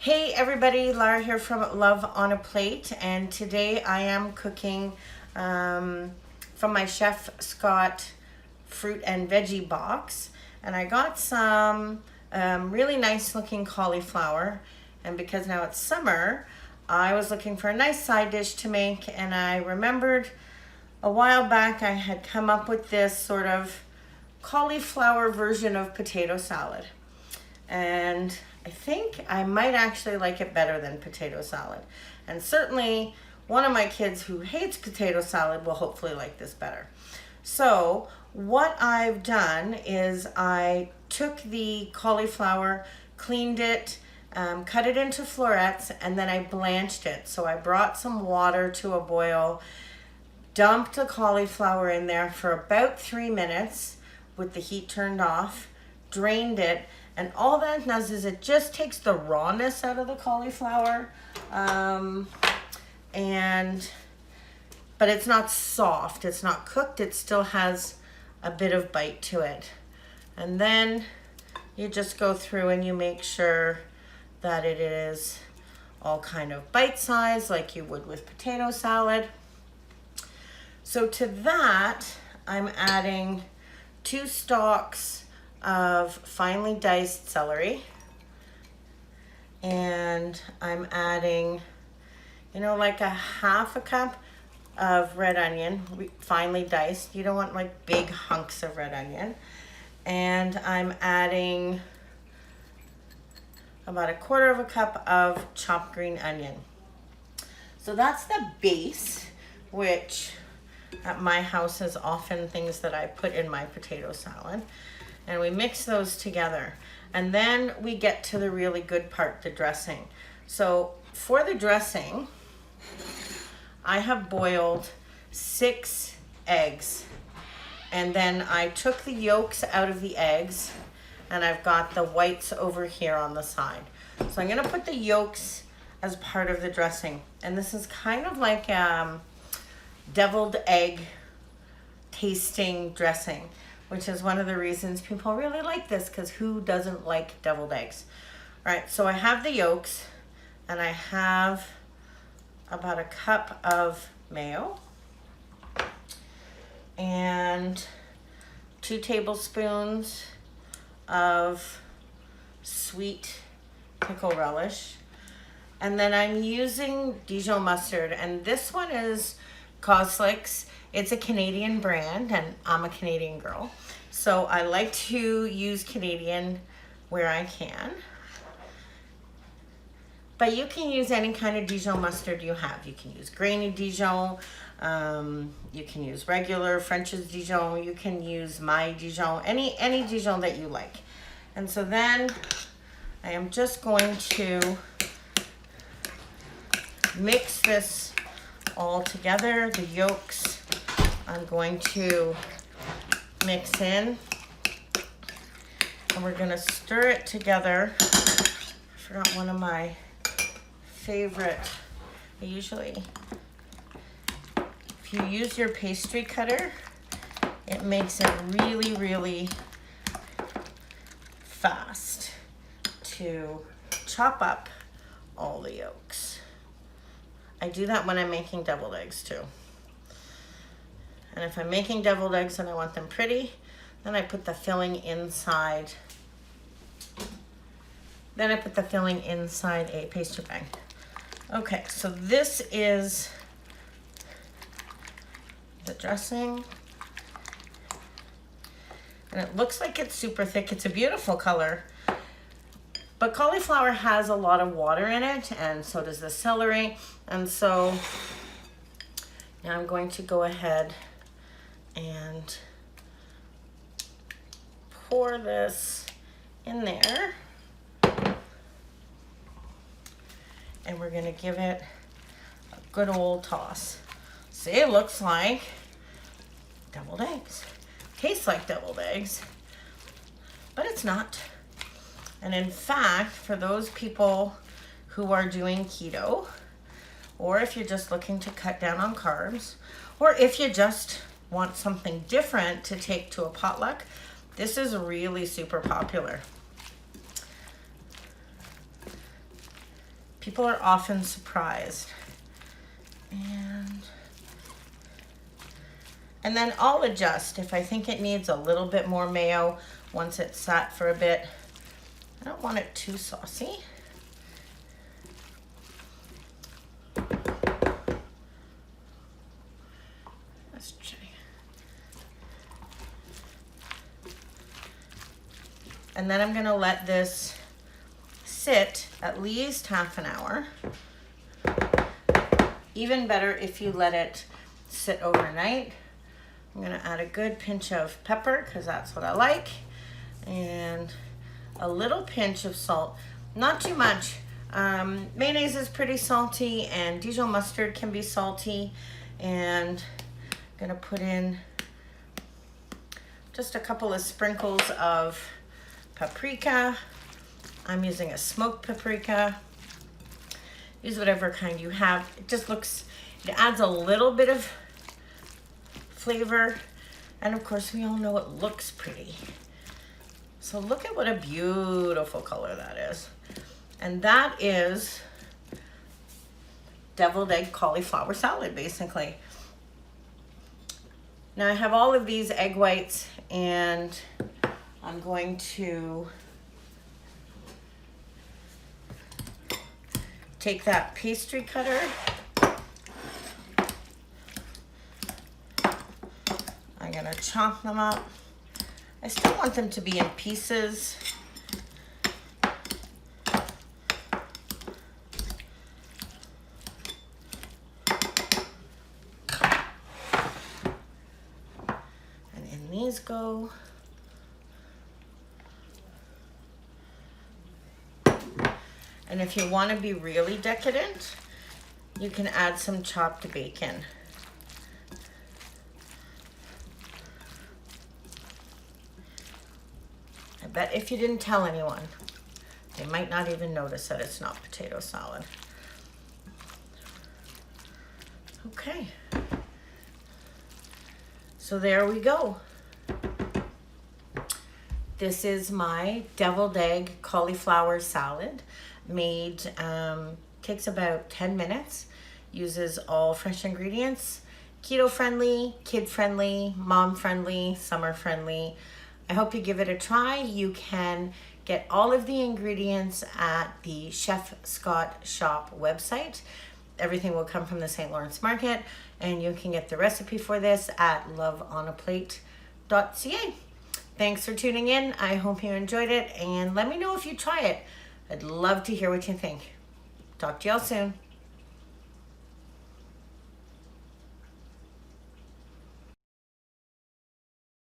Hey everybody, Lara here from Love on a Plate, and today I am cooking from my Chef Scott fruit and veggie box, and I got some really nice looking cauliflower, and because now it's summer, I was looking for a nice side dish to make, and I remembered a while back I had come up with this sort of cauliflower version of potato salad, and I think I might actually like it better than potato salad. And certainly one of my kids who hates potato salad will hopefully like this better. So what I've done is I took the cauliflower, cleaned it, cut it into florets, and then I blanched it. So I brought some water to a boil, dumped the cauliflower in there for about 3 minutes with the heat turned off, drained it, and all that does is it just takes the rawness out of the cauliflower, but it's not soft, it's not cooked, it still has a bit of bite to it. And then you just go through and you make sure that it is all kind of bite-sized like you would with potato salad. So to that, I'm adding 2 stalks of finely diced celery, and I'm adding, like a half a cup of red onion, finely diced. You don't want like big hunks of red onion. And I'm adding about 1/4 cup of chopped green onion. So that's the base, which at my house is often things that I put in my potato salad. And we mix those together. And then we get to the really good part, the dressing. So for the dressing, I have boiled 6 eggs. And then I took the yolks out of the eggs, and I've got the whites over here on the side. So I'm gonna put the yolks as part of the dressing. And this is kind of like deviled egg tasting dressing, which is one of the reasons people really like this, because who doesn't like deviled eggs? All right, so I have the yolks, and I have about 1 cup of mayo and 2 tablespoons of sweet pickle relish. And then I'm using Dijon mustard, and this one is Cauliflower. It's a Canadian brand, and I'm a Canadian girl, so I like to use Canadian where I can. But you can use any kind of Dijon mustard you have. You can use grainy Dijon, you can use regular French's Dijon, you can use my Dijon, any Dijon that you like. And so then I am just going to mix this all together. The yolks I'm going to mix in, and we're gonna stir it together. I forgot one of my favorite. Usually, if you use your pastry cutter, it makes it really, really fast to chop up all the yolks. I do that when I'm making deviled eggs too. And if I'm making deviled eggs and I want them pretty, then I put the filling inside. Then I put the filling inside a pastry bag. Okay, so this is the dressing. And it looks like it's super thick. It's a beautiful color. But cauliflower has a lot of water in it, and so does the celery. And so now I'm going to go ahead and pour this in there, and we're gonna give it a good old toss. See, it looks like deviled eggs. Tastes like deviled eggs, but it's not. And in fact, for those people who are doing keto, or if you're just looking to cut down on carbs, or if you just want something different to take to a potluck, this is really super popular. People are often surprised. And then I'll adjust if I think it needs a little bit more mayo once it's sat for a bit. I don't want it too saucy. Let's check. And then I'm gonna let this sit at least half an hour. Even better if you let it sit overnight. I'm gonna add a good pinch of pepper because that's what I like. And a little pinch of salt, not too much. Mayonnaise is pretty salty and Dijon mustard can be salty. And I'm gonna put in just a couple of sprinkles of paprika. I'm using a smoked paprika. Use whatever kind you have. It just looks, it adds a little bit of flavor. And of course, we all know it looks pretty. So look at what a beautiful color that is. And that is deviled egg cauliflower salad, basically. Now I have all of these egg whites and I'm going to take that pastry cutter. I'm gonna chop them up. I still want them to be in pieces. And in these go. And if you want to be really decadent, you can add some chopped bacon. I bet if you didn't tell anyone, they might not even notice that it's not potato salad. Okay. So there we go. This is my deviled egg cauliflower salad. Made, takes about 10 minutes, uses all fresh ingredients, keto friendly, kid friendly, mom friendly, summer friendly. I hope you give it a try. You can get all of the ingredients at the Chef Scott Shop website. Everything will come from the St. Lawrence Market, and you can get the recipe for this at loveonaplate.ca. Thanks for tuning in. I hope you enjoyed it, and let me know if you try it. I'd love to hear what you think. Talk to y'all soon.